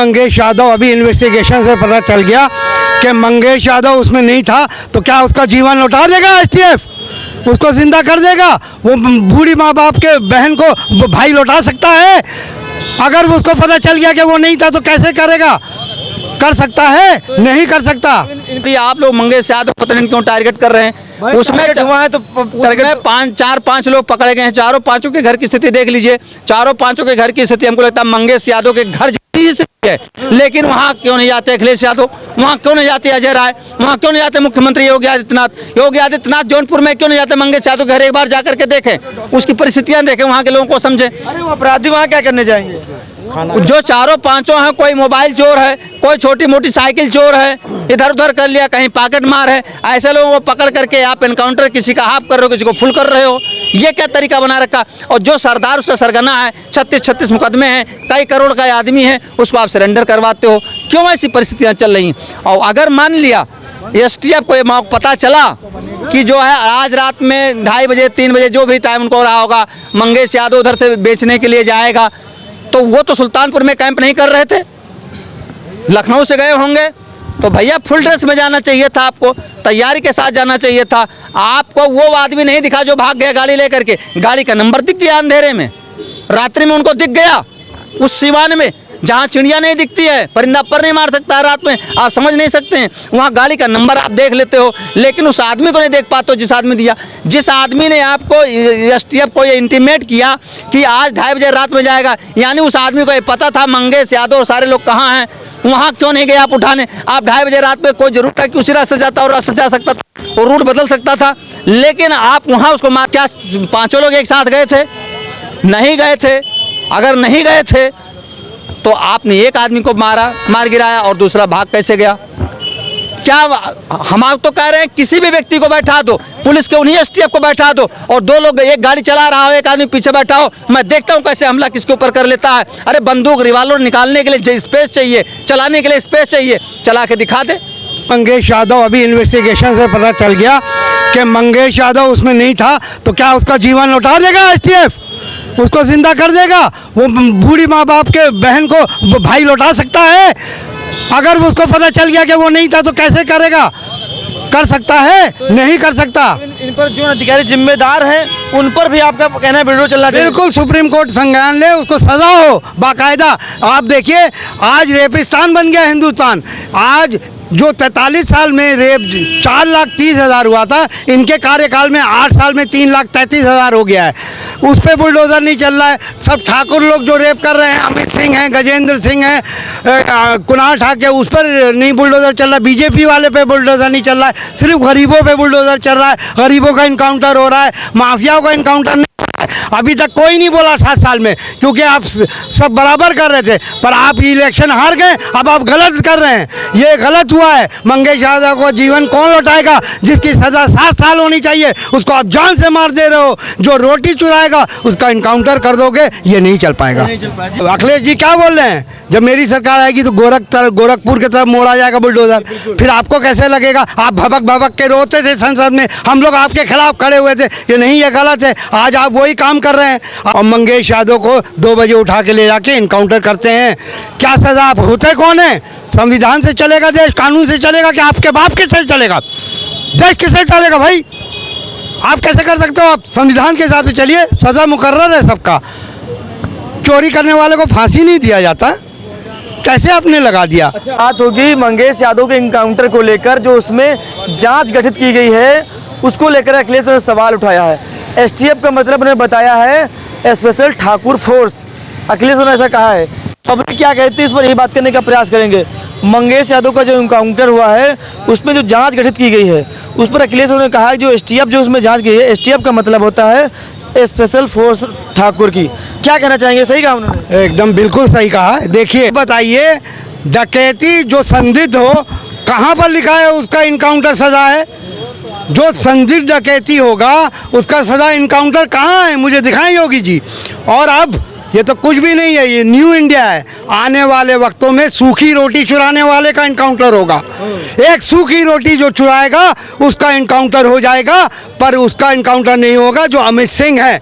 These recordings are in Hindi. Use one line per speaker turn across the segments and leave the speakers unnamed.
मंगेश यादव अभी इन्वेस्टिगेशन से पता चल गया कि मंगेश यादव उसमें नहीं था, तो क्या उसका जीवन लौटा देगा एसटीएफ? उसको जिंदा कर देगा? वो बूढ़ी माँ बाप के बहन को वो भाई लौटा सकता है? अगर उसको पता चल गया कि वो नहीं था तो कैसे करेगा? कर सकता है? नहीं कर सकता।
आप लोग मंगेश यादव पता नहीं क्यों टारगेट कर रहे हैं? उसमें हुआ है तो चार पांच लोग पकड़े गए हैं। चारों पांचों के घर की स्थिति देख लीजिए। चारों पांचों के घर की स्थिति हमको लगता है मंगेश यादव के घर जैसी स्थिति है। लेकिन वहाँ क्यों नहीं जाते अखिलेश यादव? वहाँ क्यों नहीं जाते अजय राय? वहाँ क्यों नहीं जाते मुख्यमंत्री योगी आदित्यनाथ? योगी आदित्यनाथ जौनपुर में क्यों नहीं जाते? मंगेश यादव घर एक बार जाकर के देखें, उसकी परिस्थितियां देखें, वहाँ के लोगों को समझें।
अरे वो अपराधी वहाँ क्या करने जाएंगे?
जो चारों पांचों हैं, कोई मोबाइल चोर है, कोई छोटी मोटी साइकिल चोर है, इधर उधर कर लिया, कहीं पॉकेट मार है, ऐसे लोगों को पकड़ करके आप एनकाउंटर किसी का हाफ कर रहे हो, किसी को फुल कर रहे हो, ये क्या तरीका बना रखा? और जो सरदार उसका सरगना है, 36 मुकदमे हैं, कई करोड़ का आदमी है, उसको आप सरेंडर करवाते हो। क्यों ऐसी परिस्थितियाँ चल रही हैं? और अगर मान लिया एसटीएफ को ये मौका पता चला कि जो है आज रात में 2:30 बजे 3 बजे जो भी टाइम उनको रहा होगा, मंगेश यादव उधर से बेचने के लिए जाएगा, तो वो तो सुल्तानपुर में कैंप नहीं कर रहे थे, लखनऊ से गए होंगे। तो भैया फुल ड्रेस में जाना चाहिए था, आपको तैयारी के साथ जाना चाहिए था। आपको वो आदमी नहीं दिखा जो भाग गया गाड़ी लेकर के। गाड़ी का नंबर दिख गया अंधेरे में, रात्रि में उनको दिख गया उस सिवान में जहाँ चिड़िया नहीं दिखती है, परिंदा पर नहीं मार सकता है रात में, आप समझ नहीं सकते हैं। वहाँ गाड़ी का नंबर आप देख लेते हो, लेकिन उस आदमी को नहीं देख पाते हो जिस आदमी दिया। जिस आदमी ने आपको एसटीएफ को ये इंटीमेट किया कि आज 2:30 बजे रात में जाएगा, यानी उस आदमी को ये पता था मंगेश यादव और सारे लोग कहाँ हैं। वहाँ क्यों नहीं गए आप उठाने? आप 2:30 बजे रात में कोई जरूरत था कि उसी रास्ते जाता और रास्ते जा सकता था और रूट बदल सकता था, लेकिन आप वहाँ उसको मार। क्या 5 लोग एक साथ गए थे? नहीं गए थे। अगर नहीं गए थे तो आपने एक आदमी को मार गिराया और दूसरा भाग कैसे गया? क्या हम आप तो कह रहे हैं किसी भी व्यक्ति को बैठा दो, पुलिस के उन्हीं एसटीएफ को बैठा दो और 2 लोग, एक गाड़ी चला रहा हो, एक आदमी पीछे बैठा हो, मैं देखता हूं कैसे हमला किसके ऊपर कर लेता है। अरे बंदूक रिवॉल्वर निकालने के लिए स्पेस चाहिए, चलाने के लिए स्पेस चाहिए, चला के दिखा दे।
मंगेश यादव अभी इन्वेस्टिगेशन से पता चल गया कि मंगेश यादव उसमें नहीं था, तो क्या उसका जीवन लौटा देगा एसटीएफ? उसको जिंदा कर देगा? वो बूढ़ी माँ बाप के बहन को वो भाई लौटा सकता है? अगर उसको पता चल गया कि वो नहीं था तो कैसे करेगा? कर सकता है? नहीं कर सकता।
इन पर जो अधिकारी जिम्मेदार हैं उन पर भी आपका कहना है वीडियो चलना चाहिए।
बिल्कुल, सुप्रीम कोर्ट संज्ञान ले, उसको सजा हो बाकायदा। आप देखिए आज रेपिस्तान बन गया हिंदुस्तान। आज जो 43 साल में रेप 4,30,000 हुआ था, इनके कार्यकाल में 8 साल में 3,33,000 हो गया है। उस पर बुलडोज़र नहीं चल रहा है। सब ठाकुर लोग जो रेप कर रहे हैं, अमित सिंह हैं, गजेंद्र सिंह हैं, कुणाल ठाकुर, उस पर नहीं बुलडोज़र चल रहा है। बीजेपी वाले पे बुलडोज़र नहीं चल रहा है, सिर्फ गरीबों पे बुलडोज़र चल रहा है। गरीबों का इनकाउंटर हो रहा है, माफियाओं का इनकाउंटर नहीं। अभी तक कोई नहीं बोला 7 साल में, क्योंकि आप सब बराबर कर रहे थे, पर आप इलेक्शन हार गए। अब आप गलत कर रहे हैं, ये गलत हुआ है। मंगेश यादव को जीवन कौन लौटाएगा? जिसकी सज़ा 7 साल होनी चाहिए उसको आप जान से मार दे रहे हो। जो रोटी चुराएगा उसका इनकाउंटर कर दोगे, ये नहीं चल पाएगा। अखिलेश जी क्या बोल रहे हैं? जब मेरी सरकार आएगी तो गोरखपुर की तरफ मोड़ा जाएगा बुलडोज़र, फिर आपको कैसे लगेगा? आप भबक के रोते थे संसद में, हम लोग आपके खिलाफ खड़े हुए थे, ये नहीं, ये गलत है। आज आप वही काम कर रहे हैं और मंगेश यादव को 2 बजे उठा के ले जाके इनकाउंटर करते हैं। क्या सजा? आप होते कौन है? संविधान से चलेगा देश, कानून से चलेगा कि आपके बाप किससे चलेगा? देश किससे चलेगा भाई? आप कैसे कर सकते हो? आप संविधान के हिसाब से चलिए, सजा मुकर्रर है सबका। चोरी करने वाले को फांसी नहीं दिया जाता, कैसे आपने लगा दिया?
अच्छा, बात होगी मंगेश यादव के इनकाउंटर को लेकर, जो उसमें जांच गठित की गई है उसको लेकर अखिलेश ने सवाल उठाया है। एसटीएफ का मतलब उन्हें बताया है स्पेशल ठाकुर फोर्स, अखिलेश ने ऐसा कहा है। पब्लिक क्या कहती है इस पर यही बात करने का प्रयास करेंगे। मंगेश यादव का जो इनकाउंटर हुआ है उसमें जो जांच गठित की गई है उस पर अखिलेश ने कहा है जो एसटीएफ जो उसमें जांच की है, एसटीएफ का मतलब होता है स्पेशल फोर्स ठाकुर की। क्या कहना चाहेंगे? सही कहा उन्होंने?
एकदम बिल्कुल सही कहा। देखिए बताइए, डकैती जो संदिग्ध हो, कहाँ पर लिखा है उसका इनकाउंटर सजा है? जो संदिग्ध डकैती होगा उसका सजा इनकाउंटर कहाँ है? मुझे दिखाएं योगी जी। और अब ये तो कुछ भी नहीं है, ये न्यू इंडिया है। आने वाले वक्तों में सूखी रोटी चुराने वाले का इनकाउंटर होगा। एक सूखी रोटी जो चुराएगा उसका इनकाउंटर हो जाएगा, पर उसका इनकाउंटर नहीं होगा जो अमित सिंह है,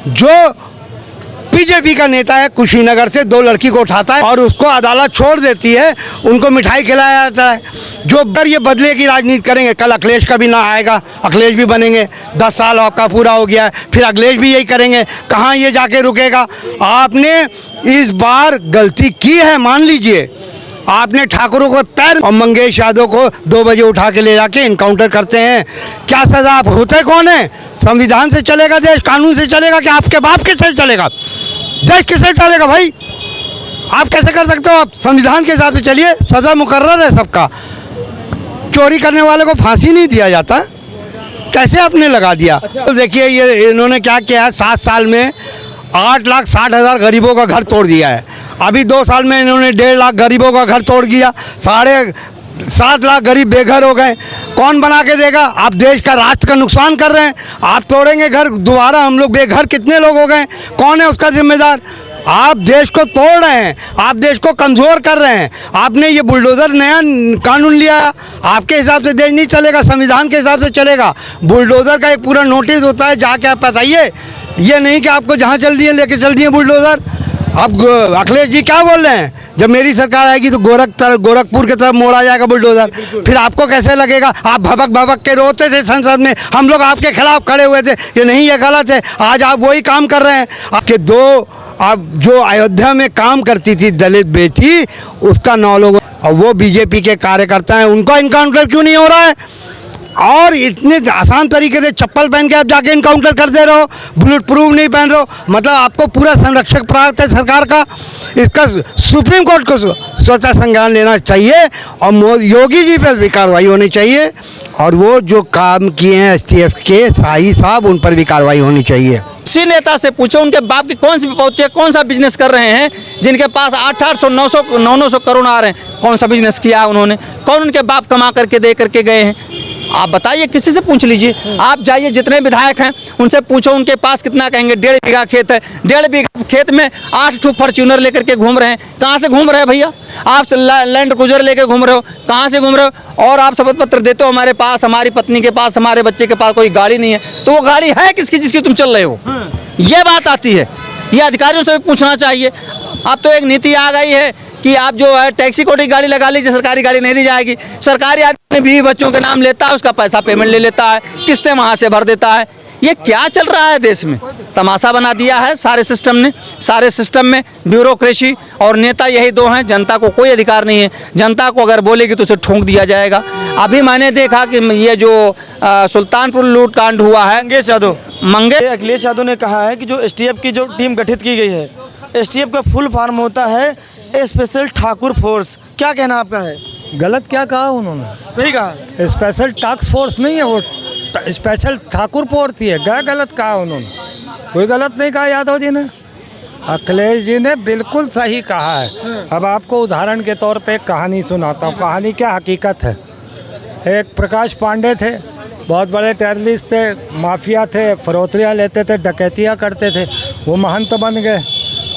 जो बीजेपी का नेता है, कुशीनगर से 2 लड़की को उठाता है और उसको अदालत छोड़ देती है, उनको मिठाई खिलाया जाता है। जो अगर ये बदले की राजनीति करेंगे, कल अखिलेश का भी ना आएगा, अखिलेश भी बनेंगे, 10 साल आपका पूरा हो गया है, फिर अखिलेश भी यही करेंगे, कहाँ ये जाके रुकेगा। आपने इस बार गलती की है, मान लीजिए, आपने ठाकुरों को पैर और मंगेश यादव को 2 बजे उठा के ले जाके इनकाउंटर करते हैं। क्या सजा आप होते कौन है? संविधान से चलेगा देश, कानून से चलेगा, कि आपके बाप किससे चलेगा? देश किससे चलेगा भाई? आप कैसे कर सकते हो? आप संविधान के हिसाब से चलिए, सजा मुकर्रर है सबका। चोरी करने वाले को फांसी नहीं दिया जाता, कैसे आपने लगा दिया? तो देखिए ये इन्होंने क्या किया है, 7 साल में 8,60,000 गरीबों का घर तोड़ दिया है। अभी 2 साल में इन्होंने 1.5 लाख गरीबों का घर तोड़ दिया, 7.5 लाख गरीब बेघर हो गए। कौन बना के देगा? आप देश का, राष्ट्र का नुकसान कर रहे हैं। आप तोड़ेंगे घर, दोबारा हम लोग बेघर, कितने लोग हो गए? कौन है उसका जिम्मेदार? आप देश को तोड़ रहे हैं, आप देश को कमज़ोर कर रहे हैं। आपने ये बुलडोज़र नया कानून लिया, आपके हिसाब से देश नहीं चलेगा, संविधान के हिसाब से चलेगा। बुलडोज़र का एक पूरा नोटिस होता है, जाके आप बताइए। ये नहीं कि आपको जहाँ चल दिए लेके चल दिए बुलडोज़र। अब अखिलेश जी क्या बोल रहे हैं, जब मेरी सरकार आएगी तो गोरखपुर की तरफ मोड़ा जाएगा बुलडोज़र, फिर आपको कैसे लगेगा? आप भबक के रोते थे संसद में, हम लोग आपके खिलाफ खड़े हुए थे, ये नहीं, ये गलत है। आज आप वही काम कर रहे हैं। आपके 2 अब जो अयोध्या में काम करती थी दलित बेटी, उसका 9 लोग, और वो बीजेपी के कार्यकर्ता हैं, उनका इनकाउंटर क्यों नहीं हो रहा है? और इतने आसान तरीके से चप्पल पहन के आप जाके इनकाउंटर कर दे रहे हो, बुलेट प्रूफ नहीं पहन रहे हो, मतलब आपको पूरा संरक्षक प्राप्त है सरकार का। इसका सुप्रीम कोर्ट को स्वतः संज्ञान लेना चाहिए और योगी जी पर भी कार्रवाई होनी चाहिए, और वो जो काम किए हैं STF के शाही साहब, उन पर भी कार्रवाई होनी चाहिए।
किसी नेता से पूछो उनके बाप की कौन सी विपत्ति है, कौन सा बिजनेस कर रहे हैं जिनके पास 800 900 करोड़ आ रहे हैं? कौन सा बिजनेस किया उन्होंने? कौन उनके बाप कमा करके दे करके गए हैं? आप बताइए, किसी से पूछ लीजिए। आप जाइए, जितने विधायक हैं उनसे पूछो, उनके पास कितना, कहेंगे 1.5 बीघा खेत है। 1.5 बीघा खेत में 8 ठो फॉर्च्यूनर लेकर के घूम रहे हैं। कहाँ से घूम रहे हैं भैया? आप लैंड क्रूजर लेके घूम रहे हो, कहाँ से घूम रहे हो? और आप शपथ पत्र देते हो, हमारे पास, हमारी पत्नी के पास, हमारे बच्चे के पास कोई गाड़ी नहीं है, तो वो गाड़ी है किसकी जिसकी तुम चल रहे हो? ये बात आती है, ये अधिकारियों से भी पूछना चाहिए। अब तो एक नीति आ गई है कि आप जो है टैक्सी कोटी गाड़ी लगा लीजिए, सरकारी गाड़ी नहीं दी जाएगी। सरकारी आदमी भी बच्चों के नाम लेता है, उसका पैसा पेमेंट ले लेता है, किस्तें वहाँ से भर देता है। ये क्या चल रहा है देश में? तमाशा बना दिया है सारे सिस्टम ने। सारे सिस्टम में ब्यूरोक्रेसी और नेता यही 2 हैं। जनता को कोई अधिकार नहीं है। जनता को अगर बोलेगी तो उसे ठोंक दिया जाएगा। अभी मैंने देखा कि ये जो सुल्तानपुर लूट कांड हुआ है,
अखिलेश यादव ने कहा है कि जो STF की जो टीम गठित की गई है, STF का फुल फॉर्म होता है स्पेशल ठाकुर फोर्स। क्या कहना आपका है?
गलत क्या कहा उन्होंने?
सही कहा।
स्पेशल टास्क फोर्स नहीं है वो, स्पेशल ठाकुर फोर्स ही है। क्या गलत कहा उन्होंने? कोई गलत नहीं कहा यादव जी ने। अखिलेश जी ने बिल्कुल सही कहा है। अब आपको उदाहरण के तौर पे एक कहानी सुनाता हूँ। कहानी क्या हकीकत है। एक प्रकाश पांडे थे, बहुत बड़े टेररिस्ट थे, माफिया थे, फरोतियाँ लेते थे, डकैतियाँ करते थे। वो महंत बन गए,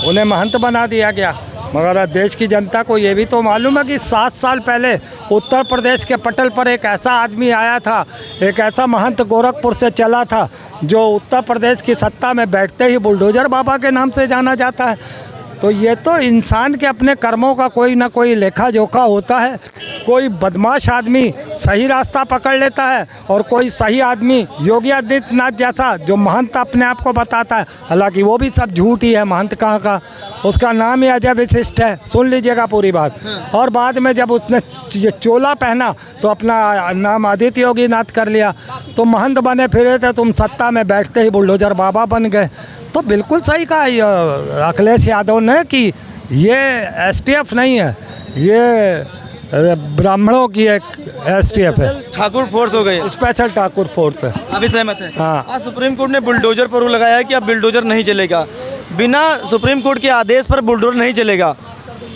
उन्हें महंत बना दिया गया। मगर देश की जनता को ये भी तो मालूम है कि 7 साल पहले उत्तर प्रदेश के पटल पर एक ऐसा आदमी आया था, एक ऐसा महंत गोरखपुर से चला था, जो उत्तर प्रदेश की सत्ता में बैठते ही बुलडोजर बाबा के नाम से जाना जाता है। तो ये तो इंसान के अपने कर्मों का कोई ना कोई लेखा जोखा होता है। कोई बदमाश आदमी सही रास्ता पकड़ लेता है और कोई सही आदमी योगी आदित्यनाथ जैसा जो महंत अपने आप को बताता है, हालांकि वो भी सब झूठ ही है। महंत कहाँ का, उसका नाम ही अजय विशिष्ट है, सुन लीजिएगा पूरी बात। और बाद में जब उसने ये चोला पहना तो अपना नाम आदित्य योगीनाथ कर लिया, तो महंत बने फिरे थे, तुम सत्ता में बैठते ही बुलडोजर बाबा बन गए। तो बिल्कुल सही कहा अखिलेश यादव ने कि ये STF नहीं है, ये ब्राह्मणों की एक STF है,
ठाकुर फोर्स हो गई,
स्पेशल ठाकुर फोर्स है।
अभी सहमत है?
हाँ।
आज सुप्रीम कोर्ट ने बुलडोजर पर रूल लगाया है कि अब बुलडोजर नहीं चलेगा, बिना सुप्रीम कोर्ट के आदेश पर बुलडोजर नहीं चलेगा।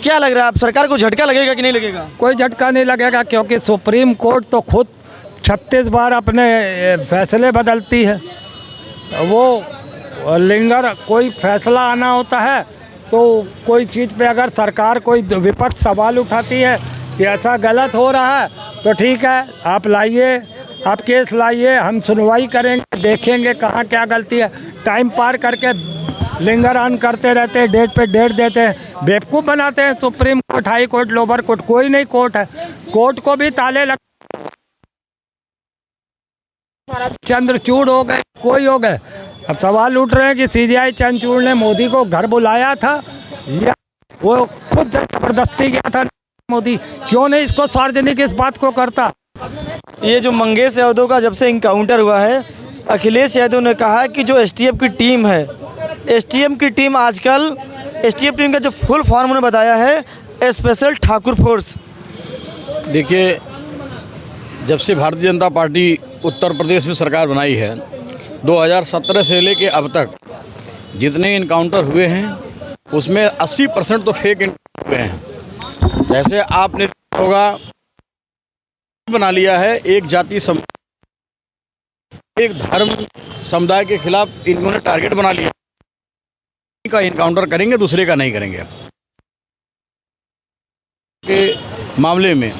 क्या लग रहा है, आप सरकार को झटका लगेगा कि नहीं लगेगा?
कोई झटका नहीं लगेगा, क्योंकि सुप्रीम कोर्ट तो खुद 36 बार अपने फैसले बदलती है। वो लिंगर कोई फैसला आना होता है तो कोई चीज़ पे अगर सरकार कोई विपक्ष सवाल उठाती है कि ऐसा गलत हो रहा है, तो ठीक है, आप लाइए, आप केस लाइए, हम सुनवाई करेंगे, देखेंगे कहाँ क्या गलती है। टाइम पार करके लिंगर ऑन करते रहते हैं, डेट पे डेट देते हैं, बेवकूफ़ बनाते हैं। Supreme court, high court, lower court, कोई नहीं कोर्ट है। कोर्ट को भी ताले लग, चंद्रचूड़ हो गए, कोई हो गए। अब सवाल उठ रहे हैं कि सीबीआई चंद्रचूड़ ने मोदी को घर बुलाया था या वो खुद जबरदस्ती गया था। मोदी क्यों नहीं इसको सार्वजनिक इस बात को करता।
ये जो मंगेश यादव का जब से इनकाउंटर हुआ है, अखिलेश यादव ने कहा कि जो एसटीएफ की टीम है, एसटीएफ की टीम आजकल, एसटीएफ टीम का जो फुल फॉर्म उन्होंने बताया है स्पेशल ठाकुर फोर्स।
देखिए, जब से भारतीय जनता पार्टी उत्तर प्रदेश में सरकार बनाई है, 2017 से लेके अब तक जितने इनकाउंटर हुए हैं उसमें 80% तो फेक इनकाउंटर हुए हैं। जैसे आपने देखा होगा, बना लिया है एक जाति एक धर्म समुदाय के खिलाफ इन्होंने टारगेट बना लिया का इनकाउंटर करेंगे, दूसरे का नहीं करेंगे। के मामले में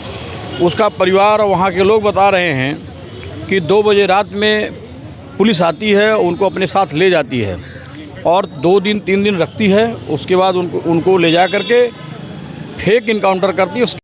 उसका परिवार और वहाँ के लोग बता रहे हैं कि 2 बजे रात में पुलिस आती है, उनको अपने साथ ले जाती है और 2 दिन 3 दिन रखती है। उसके बाद उनको ले जा करके फेक इनकाउंटर करती है।